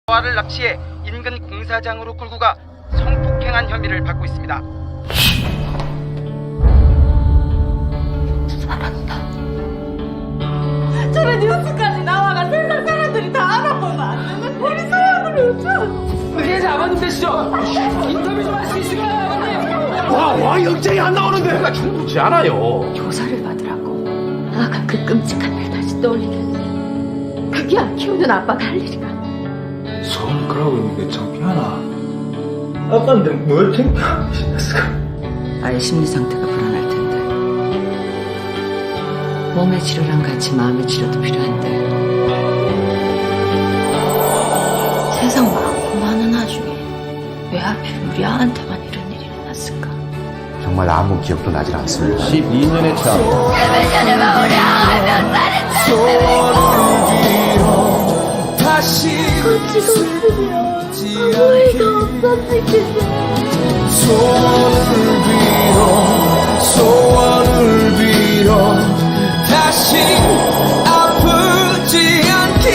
와를 납치해 인근 공사장으로 끌고 가 성폭행한 혐의를 받고 있습니다. 살았다. 저런 뉴스까지 나와가 세상 사람들이 다 알아보면 안 되는 우리 사람을 어쩌? 예, 잡았는데 시죠. 인터뷰 좀 할 수 있을까요? 와 영장이 안 나오는데 내가 충분치 않아요. 조사를 받으라고. 아가 그 끔찍한 일 다시 떠올리게. 그게 안 키우는 아빠가 할 일이가. 손 그러고 있는 게 창피하나? 아빠인데 뭘 창피하고 싶었을까? 아이 심리 상태가 불안할 텐데. 몸의 치료랑 같이 마음의 치료도 필요한데. 세상 많고 많은 와중에 왜 하필 우리 아한테만 이런 일이 일어났을까? 정말 아무 기억도 나질 않습니다. 12년의 차. 다시 소원을 빌어 다시 아프지 않길.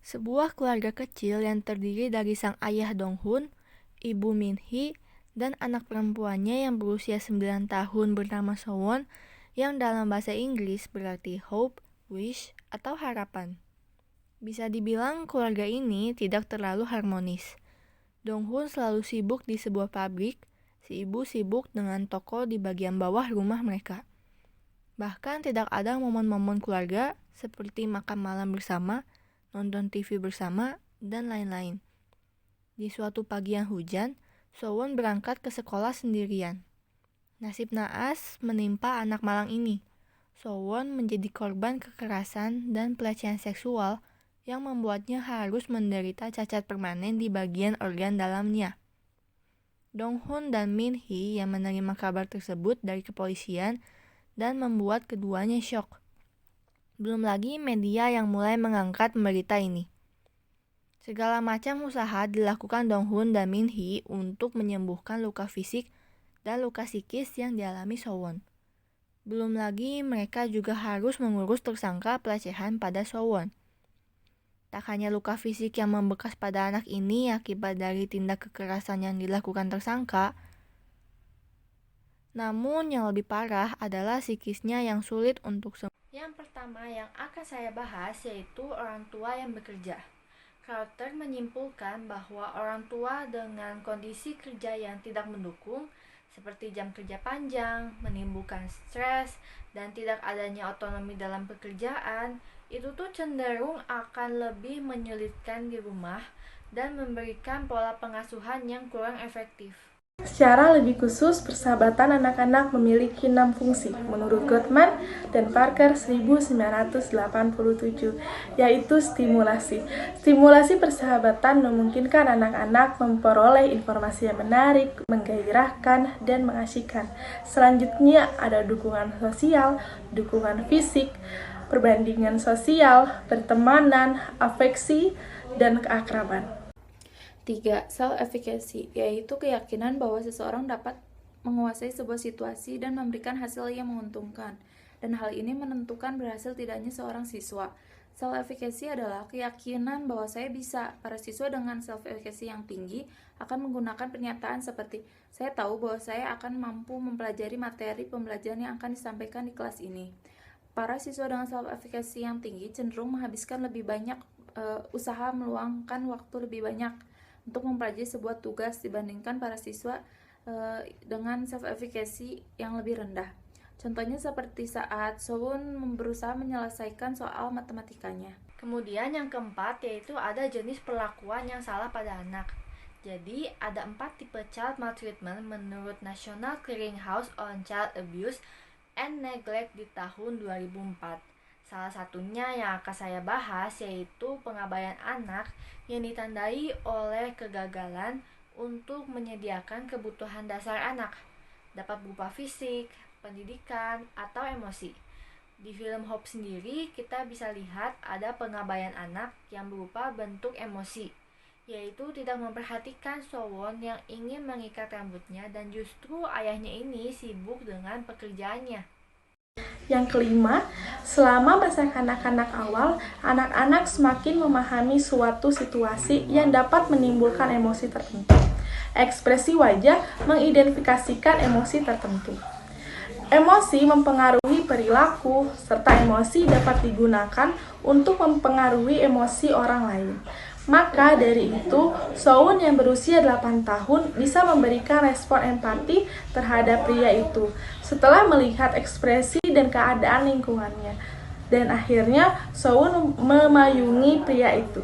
Sebuah keluarga kecil yang terdiri dari sang ayah Dong-hun, ibu Min-hee, dan anak perempuannya yang berusia 9 tahun bernama So-won, yang dalam bahasa Inggris berarti hope, wish, atau harapan. Bisa dibilang keluarga ini tidak terlalu harmonis. Dong-hun selalu sibuk di sebuah pabrik, si ibu sibuk dengan toko di bagian bawah rumah mereka. Bahkan tidak ada momen-momen keluarga seperti makan malam bersama, nonton TV bersama, dan lain-lain. Di suatu pagi yang hujan, So-won berangkat ke sekolah sendirian. Nasib naas menimpa anak malang ini. So-won menjadi korban kekerasan dan pelecehan seksual yang membuatnya harus menderita cacat permanen di bagian organ dalamnya. Dong-hun dan Min-hee yang menerima kabar tersebut dari kepolisian dan membuat keduanya syok. Belum lagi media yang mulai mengangkat berita ini. Segala macam usaha dilakukan Dong-hun dan Min-hee untuk menyembuhkan luka fisik dan luka psikis yang dialami So-won. Belum lagi mereka juga harus mengurus tersangka pelecehan pada So-won. Tak hanya luka fisik yang membekas pada anak ini akibat dari tindak kekerasan yang dilakukan tersangka, namun yang lebih parah adalah psikisnya yang sulit untuk sembuh. Yang pertama yang akan saya bahas yaitu orang tua yang bekerja. Carter menyimpulkan bahwa orang tua dengan kondisi kerja yang tidak mendukung, seperti jam kerja panjang, menimbulkan stres, dan tidak adanya otonomi dalam pekerjaan, itu tuh cenderung akan lebih menyulitkan di rumah dan memberikan pola pengasuhan yang kurang efektif. Secara lebih khusus, persahabatan anak-anak memiliki 6 fungsi menurut Gottman dan Parker 1987, yaitu stimulasi. Stimulasi persahabatan memungkinkan anak-anak memperoleh informasi yang menarik, menggairahkan, dan mengasyikkan. Selanjutnya ada dukungan sosial, dukungan fisik, perbandingan sosial, pertemanan, afeksi, dan keakraban. 3. Self-efficacy, yaitu keyakinan bahwa seseorang dapat menguasai sebuah situasi dan memberikan hasil yang menguntungkan, dan hal ini menentukan berhasil tidaknya seorang siswa. Self-efficacy adalah keyakinan bahwa saya bisa. Para siswa dengan self-efficacy yang tinggi akan menggunakan pernyataan seperti, saya tahu bahwa saya akan mampu mempelajari materi pembelajaran yang akan disampaikan di kelas ini. Para siswa dengan self-efficacy yang tinggi cenderung menghabiskan lebih banyak usaha meluangkan waktu lebih banyak untuk mempelajari sebuah tugas dibandingkan para siswa dengan self-efficacy yang lebih rendah. Contohnya seperti saat So-won berusaha menyelesaikan soal matematikanya. Kemudian yang keempat yaitu ada jenis perlakuan yang salah pada anak. Jadi ada 4 tipe child maltreatment menurut National Clearinghouse on Child Abuse and Neglect di tahun 2004. Salah satunya yang akan saya bahas yaitu pengabaian anak yang ditandai oleh kegagalan untuk menyediakan kebutuhan dasar anak, dapat berupa fisik, pendidikan, atau emosi. Di film Hope sendiri kita bisa lihat ada pengabaian anak yang berupa bentuk emosi, yaitu tidak memperhatikan So-won yang ingin mengikat rambutnya dan justru ayahnya ini sibuk dengan pekerjaannya. Yang kelima, selama masa kanak-kanak awal, anak-anak semakin memahami suatu situasi yang dapat menimbulkan emosi tertentu. Ekspresi wajah mengidentifikasikan emosi tertentu. Emosi mempengaruhi perilaku, serta emosi dapat digunakan untuk mempengaruhi emosi orang lain. Maka dari itu, Soun yang berusia 8 tahun bisa memberikan respon empati terhadap pria itu setelah melihat ekspresi dan keadaan lingkungannya. Dan akhirnya Soun memayungi pria itu.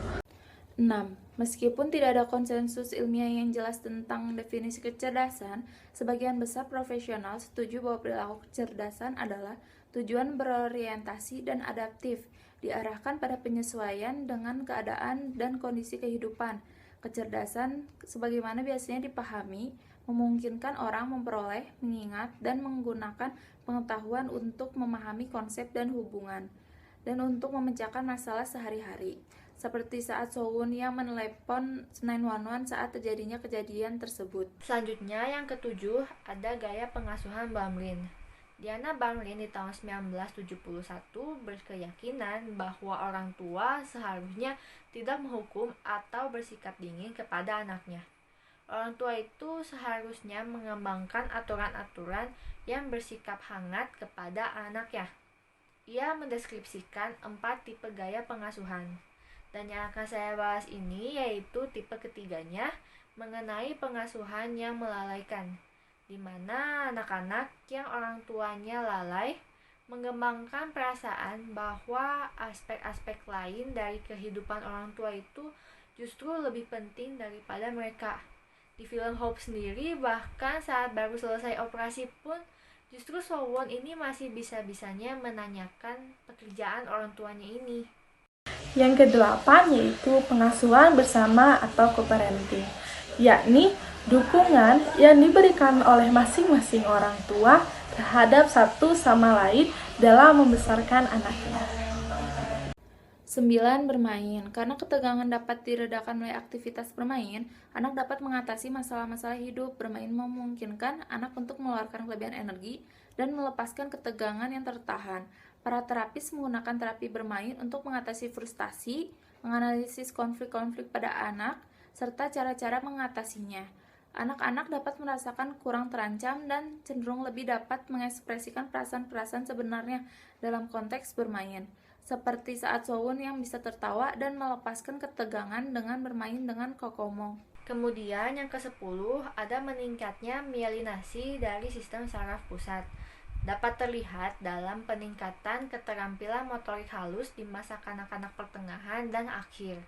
6. Meskipun tidak ada konsensus ilmiah yang jelas tentang definisi kecerdasan, sebagian besar profesional setuju bahwa perilaku kecerdasan adalah tujuan berorientasi dan adaptif, diarahkan pada penyesuaian dengan keadaan dan kondisi kehidupan. Kecerdasan, sebagaimana biasanya dipahami, memungkinkan orang memperoleh, mengingat, dan menggunakan pengetahuan untuk memahami konsep dan hubungan, dan untuk memecahkan masalah sehari-hari. Seperti saat Soun yang menelepon 911 saat terjadinya kejadian tersebut. Selanjutnya yang ketujuh ada gaya pengasuhan Bamlin. Diana Bamlin di tahun 1971 berkeyakinan bahwa orang tua seharusnya tidak menghukum atau bersikap dingin kepada anaknya. Orang tua itu seharusnya mengembangkan aturan-aturan yang bersikap hangat kepada anaknya. Ia mendeskripsikan 4 tipe gaya pengasuhan. Dan yang akan saya bahas ini yaitu tipe ketiganya mengenai pengasuhan yang melalaikan, di mana anak-anak yang orang tuanya lalai mengembangkan perasaan bahwa aspek-aspek lain dari kehidupan orang tua itu justru lebih penting daripada mereka. Di film Hope sendiri, bahkan saat baru selesai operasi pun, justru Sowon ini masih bisa-bisanya menanyakan pekerjaan orang tuanya ini. Yang kedelapan yaitu pengasuhan bersama atau co-parenting, yakni dukungan yang diberikan oleh masing-masing orang tua terhadap satu sama lain dalam membesarkan anaknya. 9. Bermain. Karena ketegangan dapat diredakan oleh aktivitas bermain, anak dapat mengatasi masalah-masalah hidup. Bermain memungkinkan anak untuk mengeluarkan kelebihan energi dan melepaskan ketegangan yang tertahan. Para terapis menggunakan terapi bermain untuk mengatasi frustasi, menganalisis konflik-konflik pada anak, serta cara-cara mengatasinya. Anak-anak dapat merasakan kurang terancam dan cenderung lebih dapat mengekspresikan perasaan-perasaan sebenarnya dalam konteks bermain. Seperti saat Sowon yang bisa tertawa dan melepaskan ketegangan dengan bermain dengan Kokomo. Kemudian yang ke-10 ada meningkatnya myelinasi dari sistem saraf pusat. Dapat terlihat dalam peningkatan keterampilan motorik halus di masa kanak-kanak pertengahan dan akhir.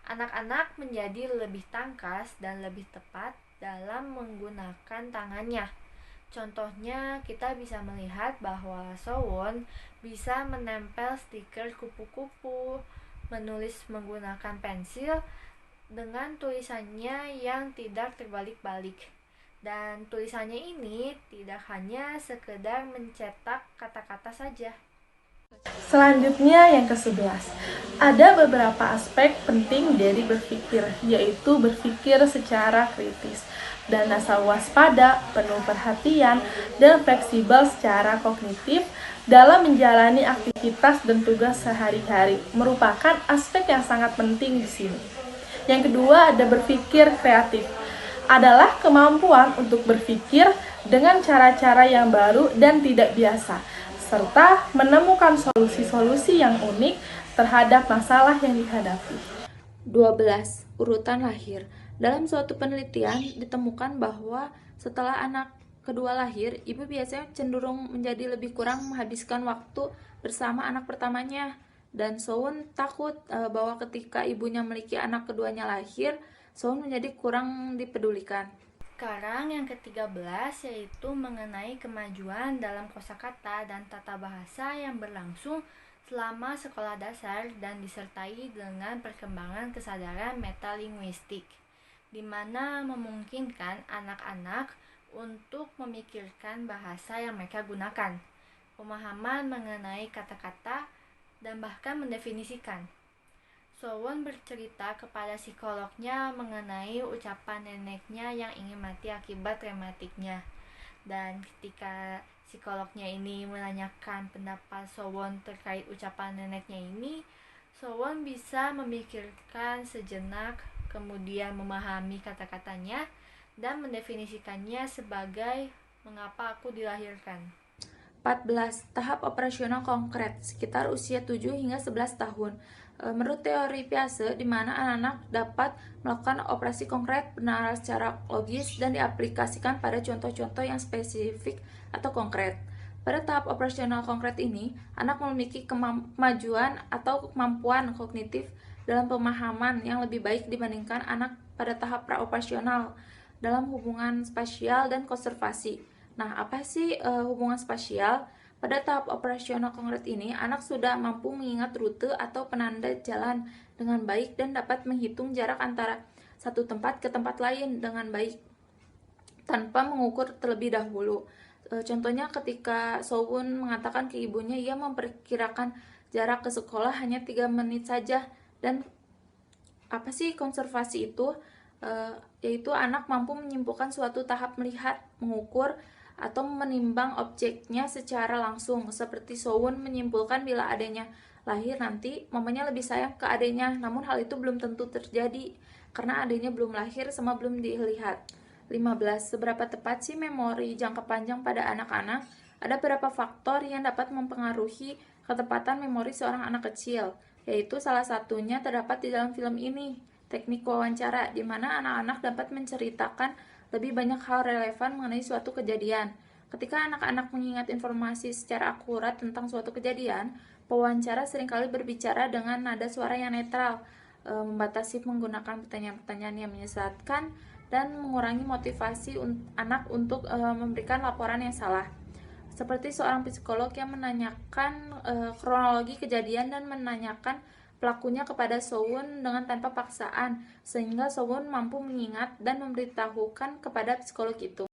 Anak-anak menjadi lebih tangkas dan lebih tepat dalam menggunakan tangannya. Contohnya, kita bisa melihat bahwa Sowon bisa menempel stiker kupu-kupu, menulis menggunakan pensil dengan tulisannya yang tidak terbalik-balik. Dan tulisannya ini tidak hanya sekedar mencetak kata-kata saja. Selanjutnya yang ke-11, ada beberapa aspek penting dari berpikir, yaitu berpikir secara kritis dan rasa waspada, penuh perhatian, dan fleksibel secara kognitif dalam menjalani aktivitas dan tugas sehari-hari merupakan aspek yang sangat penting di sini. Yang kedua ada berpikir kreatif, adalah kemampuan untuk berpikir dengan cara-cara yang baru dan tidak biasa, serta menemukan solusi-solusi yang unik terhadap masalah yang dihadapi. 12. Urutan lahir. Dalam suatu penelitian ditemukan bahwa setelah anak kedua lahir, ibu biasanya cenderung menjadi lebih kurang menghabiskan waktu bersama anak pertamanya. Dan Sowon takut bahwa ketika ibunya memiliki anak keduanya lahir, Sowon menjadi kurang dipedulikan. Sekarang yang ke-13 yaitu mengenai kemajuan dalam kosakata dan tata bahasa yang berlangsung selama sekolah dasar dan disertai dengan perkembangan kesadaran metalinguistik, di mana memungkinkan anak-anak untuk memikirkan bahasa yang mereka gunakan, pemahaman mengenai kata-kata, dan bahkan mendefinisikan. Sowon bercerita kepada psikolognya mengenai ucapan neneknya yang ingin mati akibat rematiknya. Dan ketika psikolognya ini menanyakan pendapat Sowon terkait ucapan neneknya ini, Sowon bisa memikirkan sejenak, kemudian memahami kata-katanya dan mendefinisikannya sebagai mengapa aku dilahirkan. 14. Tahap operasional konkret, sekitar usia 7 hingga 11 tahun. Menurut teori Piaget, di mana anak-anak dapat melakukan operasi konkret benar secara logis dan diaplikasikan pada contoh-contoh yang spesifik atau konkret. Pada tahap operasional konkret ini, anak memiliki kemajuan atau kemampuan kognitif dalam pemahaman yang lebih baik dibandingkan anak pada tahap praoperasional dalam hubungan spasial dan konservasi. Nah, apa sih hubungan spasial? Pada tahap operasional konkret ini, anak sudah mampu mengingat rute atau penanda jalan dengan baik dan dapat menghitung jarak antara satu tempat ke tempat lain dengan baik tanpa mengukur terlebih dahulu. Contohnya ketika Sowon mengatakan ke ibunya ia memperkirakan jarak ke sekolah hanya 3 menit saja. Dan apa sih konservasi itu? Yaitu anak mampu menyimpulkan suatu tahap melihat, mengukur, atau menimbang objeknya secara langsung, seperti Sowon menyimpulkan bila adanya lahir nanti mamanya lebih sayang ke adiknya, namun hal itu belum tentu terjadi karena adiknya belum lahir sama belum dilihat. 15. Seberapa tepat sih memori jangka panjang pada anak-anak? Ada beberapa faktor yang dapat mempengaruhi ketepatan memori seorang anak kecil, yaitu salah satunya terdapat di dalam film ini, teknik wawancara, di mana anak-anak dapat menceritakan lebih banyak hal relevan mengenai suatu kejadian. Ketika anak-anak mengingat informasi secara akurat tentang suatu kejadian, pewawancara seringkali berbicara dengan nada suara yang netral, membatasi menggunakan pertanyaan-pertanyaan yang menyesatkan, dan mengurangi motivasi anak untuk memberikan laporan yang salah. Seperti seorang psikolog yang menanyakan kronologi kejadian dan menanyakan pelakunya kepada Sowon dengan tanpa paksaan, sehingga Sowon mampu mengingat dan memberitahukan kepada psikolog itu.